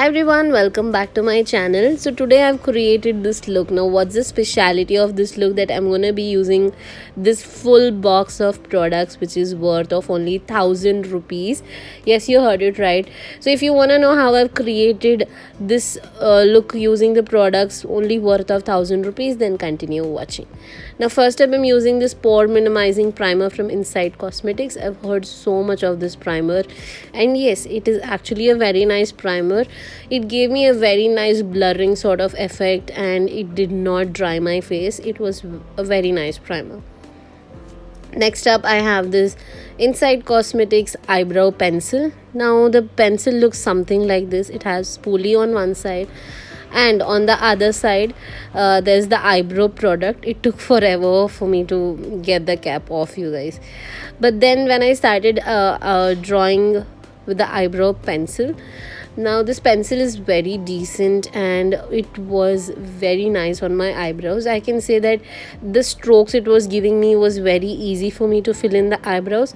everyone, welcome back to my channel. So today I've created this look. Now what's the speciality of this look? That I'm gonna be using this full box of products which is worth of only 1,000 rupees. Yes, you heard it right. So if you wanna know how I've created this look using the products only worth of 1,000 rupees, then continue watching. Now first up, I'm using this pore minimizing primer from Inside Cosmetics. I've heard so much of this primer, and yes, it is actually a very nice primer. It gave me a very nice blurring sort of effect, and it did not dry my face. It was a very nice primer. Next up, I have this Inside Cosmetics Eyebrow Pencil. Now the pencil looks something like this. It has spoolie on one side, and on the other side there's the eyebrow product. It took forever for me to get the cap off, you guys, but then when I started drawing with the eyebrow pencil, now this pencil is very decent and it was very nice on my eyebrows. I can say that the strokes it was giving me was very easy for me to fill in the eyebrows,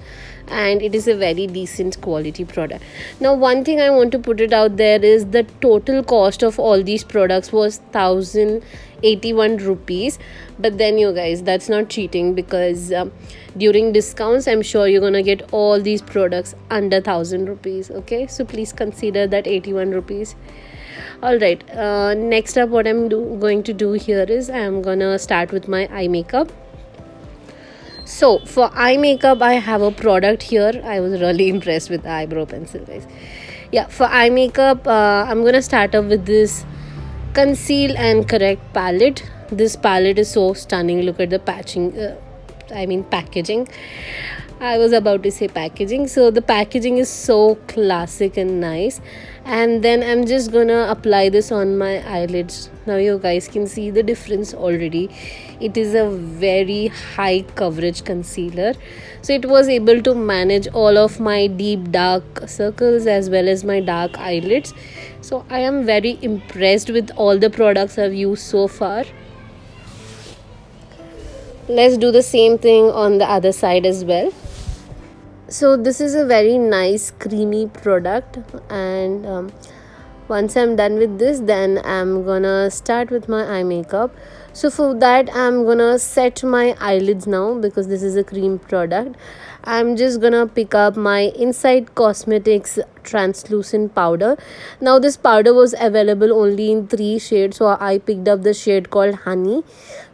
and it is a very decent quality product. Now one thing I want to put it out there is the total cost of all these products was 1,081 rupees, but then you guys, that's not cheating, because during discounts I'm sure you're gonna get all these products under 1,000 rupees. Okay, so please consider that 81 rupees. All right, next up, what I'm going to do here is I'm gonna start with my eye makeup. So for eye makeup, I have a product here. I was really impressed with the eyebrow pencil, guys. Yeah, for eye makeup, I'm gonna start off with this Conceal and Correct palette. This palette is so stunning. Look at the packaging. I was about to say packaging. So the packaging is so classic and nice. And then I'm just gonna apply this on my eyelids. Now you guys can see the difference already. It is a very high coverage concealer, so it was able to manage all of my deep dark circles as well as my dark eyelids. So I am very impressed with all the products I've used so far. Let's do the same thing on the other side as well. So this is a very nice creamy product, and once I'm done with this, then I'm gonna start with my eye makeup. So for that, I'm gonna set my eyelids now, because this is a cream product. I'm just gonna pick up my Inside Cosmetics translucent powder. Now this powder was available only in 3 shades, so I picked up the shade called Honey,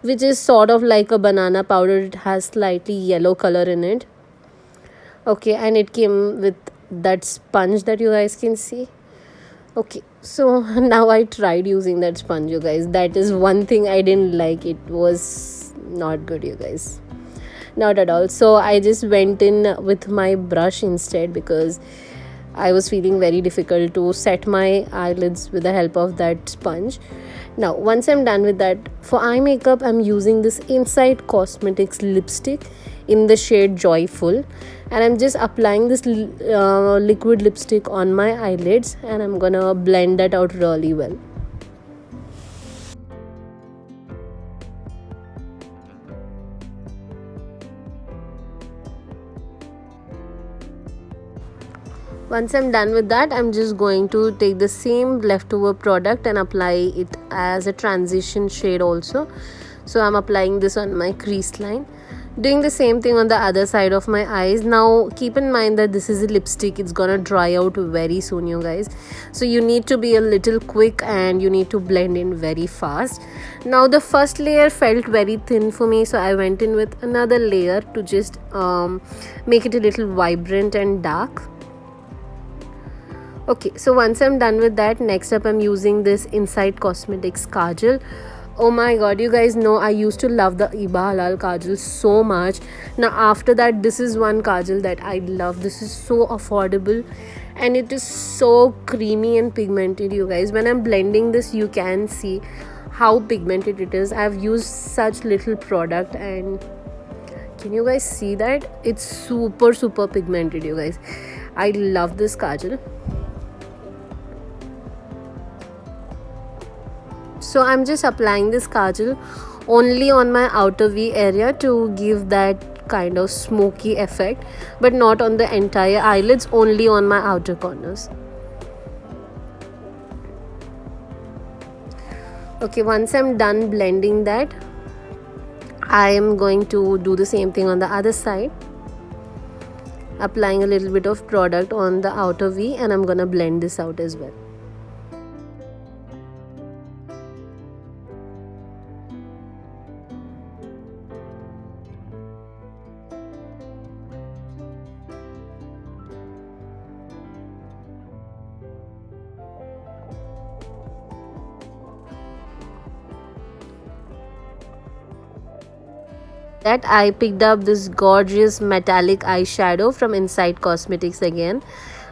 which is sort of like a banana powder. It has slightly yellow color in it. Okay, and it came with that sponge that you guys can see. Okay, so now I tried using that sponge, you guys. That is one thing I didn't like. It was not good, you guys, not at all. So I just went in with my brush instead, because I was feeling very difficult to set my eyelids with the help of that sponge. Now once I'm done with that, for eye makeup I'm using this Inside Cosmetics lipstick in the shade Joyful, and I'm just applying this liquid lipstick on my eyelids, and I'm gonna blend that out really well. Once I'm done with that, I'm just going to take the same leftover product and apply it as a transition shade also. So I'm applying this on my crease line, doing the same thing on the other side of my eyes. Now keep in mind that this is a lipstick. It's gonna dry out very soon, you guys, so you need to be a little quick and you need to blend in very fast. Now the first layer felt very thin for me, so I went in with another layer to just make it a little vibrant and dark. Okay, so once I'm done with that, next up I'm using this Inside Cosmetics kajal. Oh my god, you guys know I used to love the Iba Halal kajal so much. Now after that, this is one kajal that I love. This is so affordable and it is so creamy and pigmented, you guys. When I'm blending this, you can see how pigmented it is. I've used such little product, and can you guys see that? It's super pigmented, you guys. I love this kajal. So I'm just applying this kajal only on my outer V area to give that kind of smoky effect, but not on the entire eyelids, only on my outer corners. Okay, once I'm done blending that, I am going to do the same thing on the other side, applying a little bit of product on the outer V, and I'm gonna blend this out as well. That I picked up this gorgeous metallic eyeshadow from Inside Cosmetics again,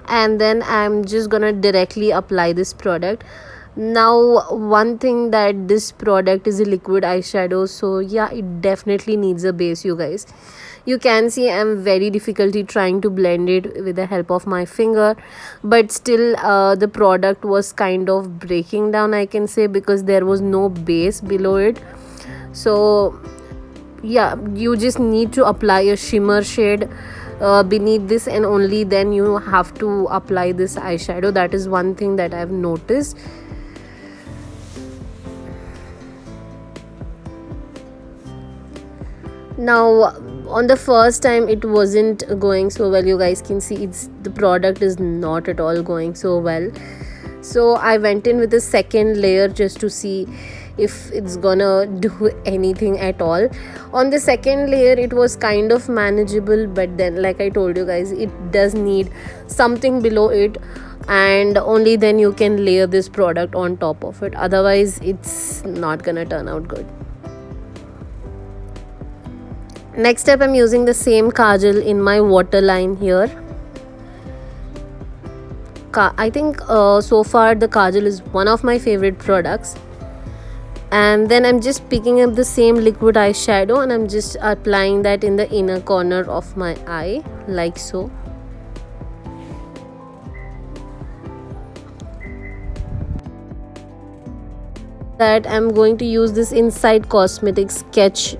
and then I'm just gonna directly apply this product. Now, one thing that this product is a liquid eyeshadow, so yeah, it definitely needs a base, you guys. You can see I'm very difficulty trying to blend it with the help of my finger, but still the product was kind of breaking down, I can say, because there was no base below it. So yeah, you just need to apply a shimmer shade beneath this, and only then you have to apply this eyeshadow. That is one thing that I've noticed. Now, on the first time it wasn't going so well, you guys can see the product is not at all going so well. So I went in with a second layer just to see if it's gonna do anything at all. On the second layer it was kind of manageable, but then, like I told you guys, it does need something below it, and only then you can layer this product on top of it. Otherwise it's not gonna turn out good. Next up, I'm using the same kajal in my waterline here. I think so far the kajal is one of my favorite products. And then I'm just picking up the same liquid eyeshadow, and I'm just applying that in the inner corner of my eye, like so. That I'm going to use this Inside Cosmetics sketch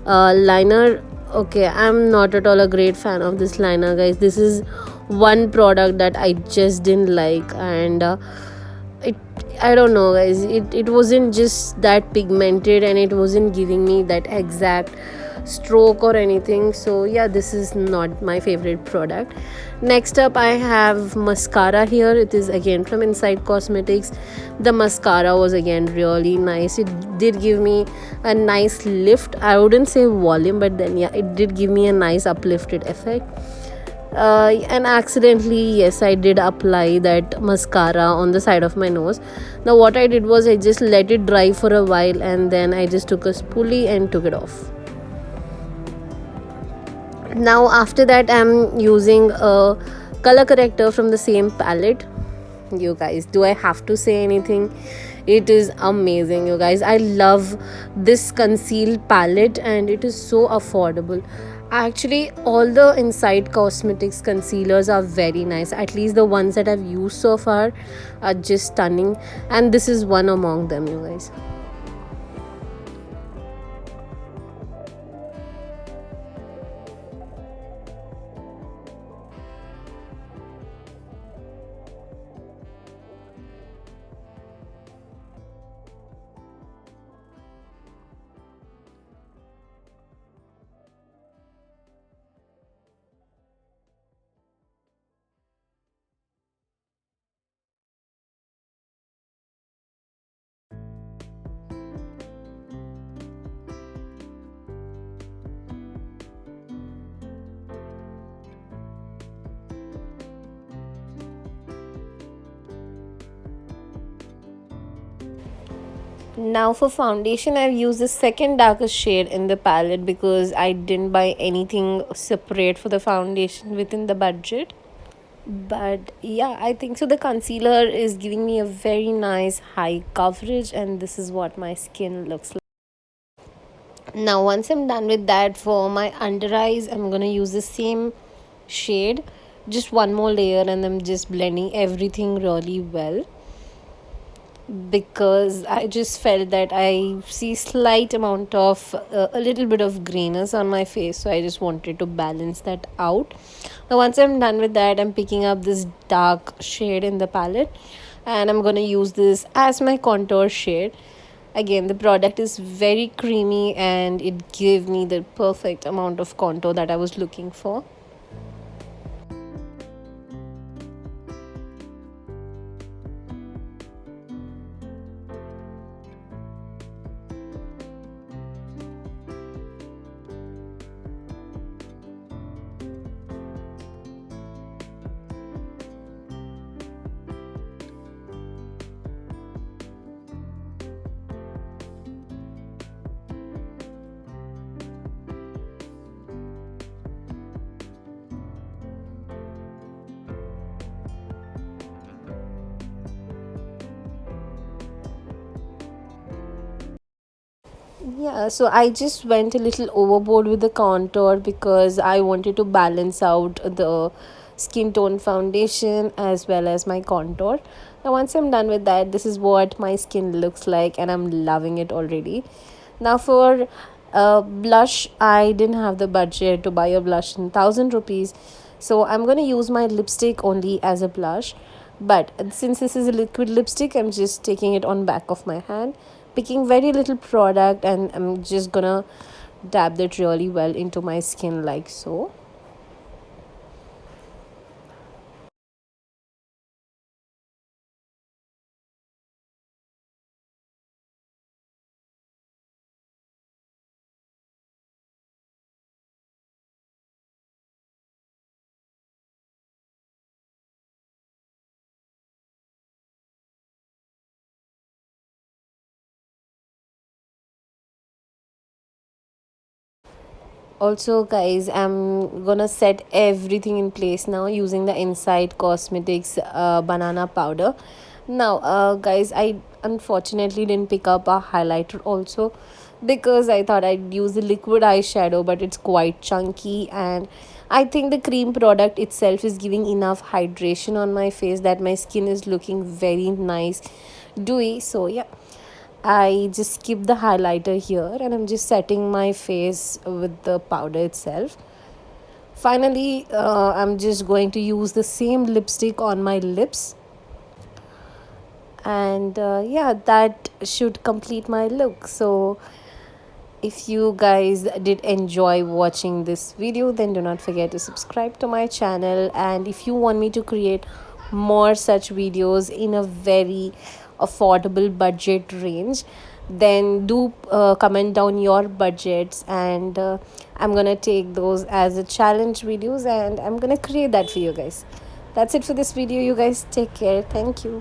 liner. Okay, I'm not at all a great fan of this liner, guys. This is one product that I just didn't like, and I don't know, guys, it wasn't just that pigmented, and it wasn't giving me that exact stroke or anything. So yeah, this is not my favorite product. Next up, I have mascara here. It is again from Inside Cosmetics. The mascara was again really nice. It did give me a nice lift. I wouldn't say volume, but then yeah, it did give me a nice uplifted effect. And accidentally, yes, I did apply that mascara on the side of my nose. Now what I did was I just let it dry for a while, and then I just took a spoolie and took it off. Now after that, I'm using a color corrector from the same palette. You guys, do I have to say anything? It is amazing, you guys. I love this conceal palette, and it is so affordable. Actually, all the Inside Cosmetics concealers are very nice. At least the ones that I've used so far are just stunning, and this is one among them, you guys. Now for foundation, I've used the second darkest shade in the palette because I didn't buy anything separate for the foundation within the budget. But yeah, I think so. The concealer is giving me a very nice high coverage, and this is what my skin looks like. Now once I'm done with that, for my under eyes, I'm gonna use the same shade, just one more layer, and I'm just blending everything really well, because I just felt that I see slight amount of a little bit of greenness on my face, so I just wanted to balance that out. Now once I'm done with that, I'm picking up this dark shade in the palette, and I'm gonna use this as my contour shade. Again, the product is very creamy and it gave me the perfect amount of contour that I was looking for. Yeah, so I just went a little overboard with the contour because I wanted to balance out the skin tone foundation as well as my contour. Now, once I'm done with that, this is what my skin looks like, and I'm loving it already. Now, for blush, I didn't have the budget to buy a blush in 1,000 rupees, so I'm gonna use my lipstick only as a blush. But since this is a liquid lipstick, I'm just taking it on back of my hand, picking very little product, and I'm just gonna dab that really well into my skin like so. Also, guys, I'm gonna set everything in place now using the Inside Cosmetics banana powder. Now, guys, I unfortunately didn't pick up a highlighter also because I thought I'd use the liquid eyeshadow, but it's quite chunky, and I think the cream product itself is giving enough hydration on my face that my skin is looking very nice, dewy. So, yeah, I just skip the highlighter here and I'm just setting my face with the powder itself. Finally, I'm just going to use the same lipstick on my lips, and yeah, that should complete my look. So if you guys did enjoy watching this video, then do not forget to subscribe to my channel, and if you want me to create more such videos in a very affordable budget range, then do comment down your budgets, and I'm gonna take those as a challenge videos and I'm gonna create that for you guys. That's it for this video. You guys take care. Thank you.